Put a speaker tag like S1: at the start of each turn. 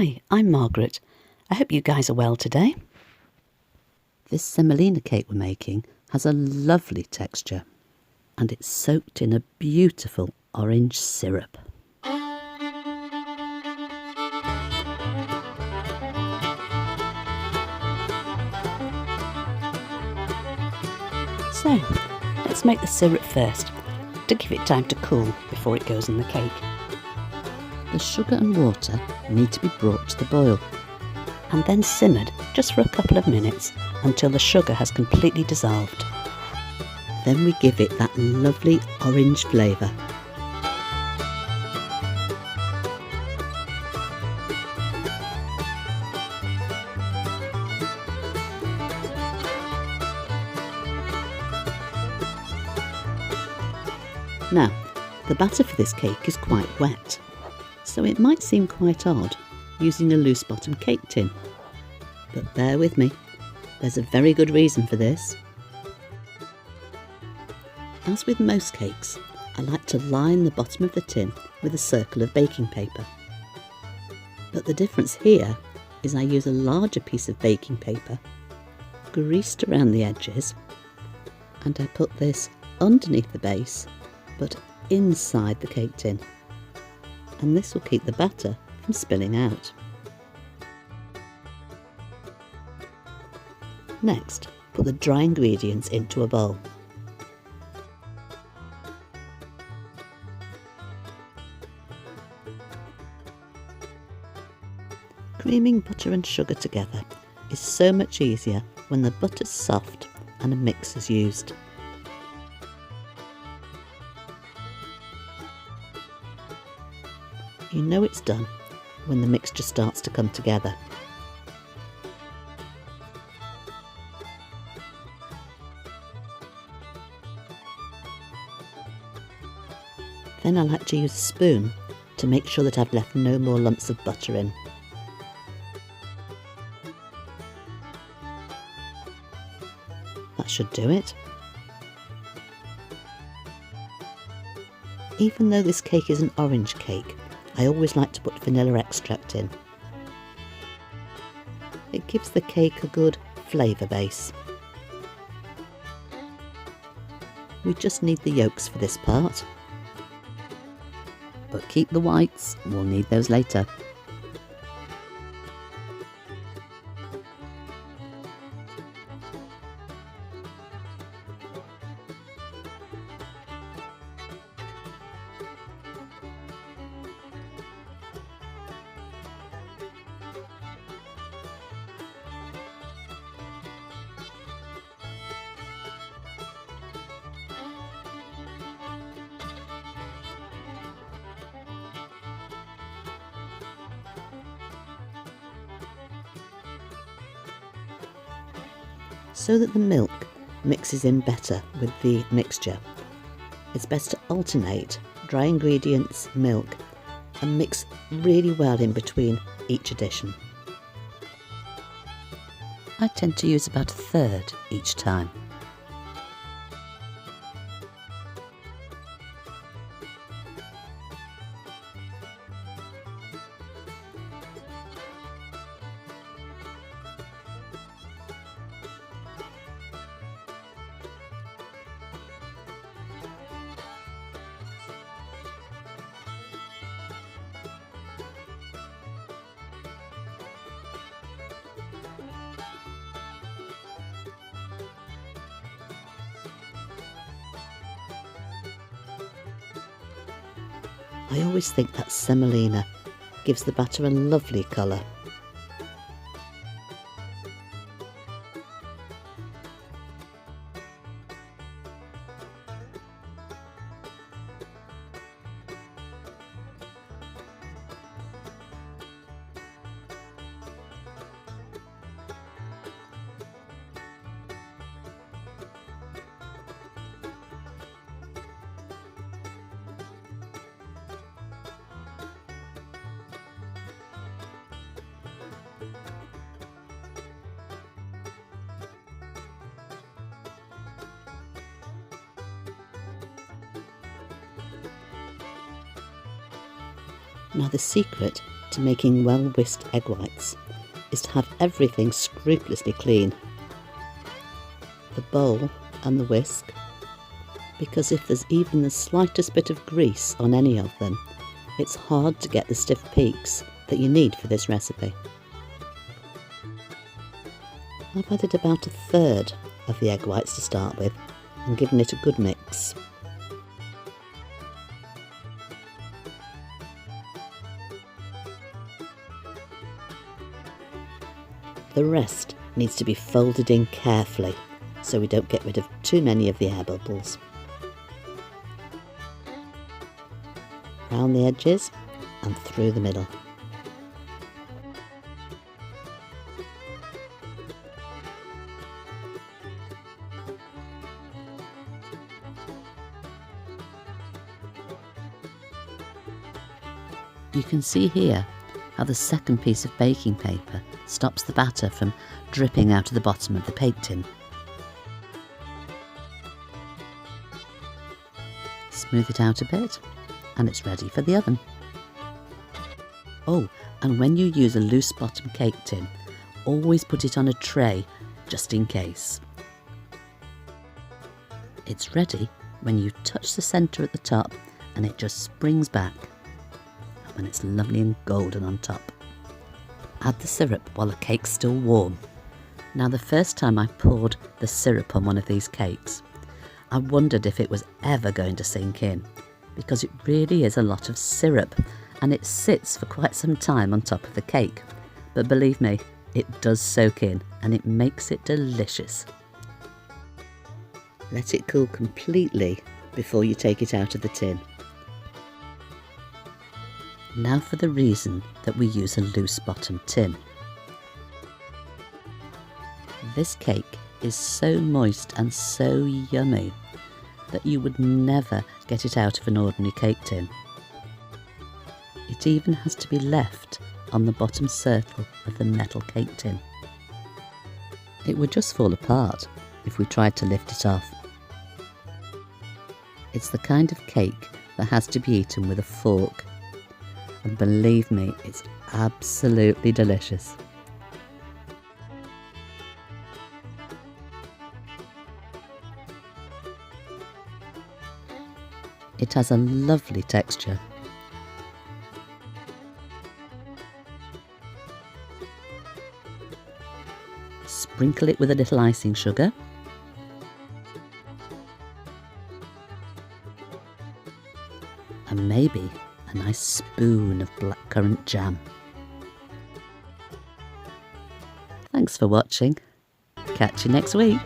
S1: Hi, I'm Margaret. I hope you guys are well today. This semolina cake we're making has a lovely texture and it's soaked in a beautiful orange syrup. So, let's make the syrup first, to give it time to cool before it goes in the cake. The sugar and water need to be brought to the boil and then simmered just for a couple of minutes until the sugar has completely dissolved. Then we give it that lovely orange flavour. Now, the batter for this cake is quite wet, so it might seem quite odd using a loose bottom cake tin. But bear with me, there's a very good reason for this. As with most cakes, I like to line the bottom of the tin with a circle of baking paper. But the difference here is I use a larger piece of baking paper, greased around the edges, and I put this underneath the base, but inside the cake tin. And this will keep the batter from spilling out. Next, put the dry ingredients into a bowl. Creaming butter and sugar together is so much easier when the butter's soft and a mix is used. You know it's done when the mixture starts to come together. Then I like to use a spoon to make sure that I've left no more lumps of butter in. That should do it. Even though this cake is an orange cake, I always like to put vanilla extract in. It gives the cake a good flavour base. We just need the yolks for this part. But keep the whites, we'll need those later. So that the milk mixes in better with the mixture, it's best to alternate dry ingredients, milk, and mix really well in between each addition. I tend to use about a third each time. I always think that semolina gives the batter a lovely colour. Now the secret to making well whisked egg whites is to have everything scrupulously clean. The bowl and the whisk, because if there's even the slightest bit of grease on any of them, it's hard to get the stiff peaks that you need for this recipe. I've added about a third of the egg whites to start with and given it a good mix. The rest needs to be folded in carefully so we don't get rid of too many of the air bubbles. Round the edges and through the middle. You can see here how the second piece of baking paper stops the batter from dripping out of the bottom of the cake tin. Smooth it out a bit and it's ready for the oven. Oh, and when you use a loose bottom cake tin, always put it on a tray just in case. It's ready when you touch the centre at the top and it just springs back. And it's lovely and golden on top. Add the syrup while the cake's still warm. Now, the first time I poured the syrup on one of these cakes, I wondered if it was ever going to sink in, because it really is a lot of syrup and it sits for quite some time on top of the cake. But believe me, it does soak in and it makes it delicious. Let it cool completely before you take it out of the tin. Now for the reason that we use a loose bottom tin. This cake is so moist and so yummy that you would never get it out of an ordinary cake tin. It even has to be left on the bottom circle of the metal cake tin. It would just fall apart if we tried to lift it off. It's the kind of cake that has to be eaten with a fork. And believe me, it's absolutely delicious. It has a lovely texture. Sprinkle it with a little icing sugar. And maybe a nice spoon of blackcurrant jam. Thanks for watching. Catch you next week.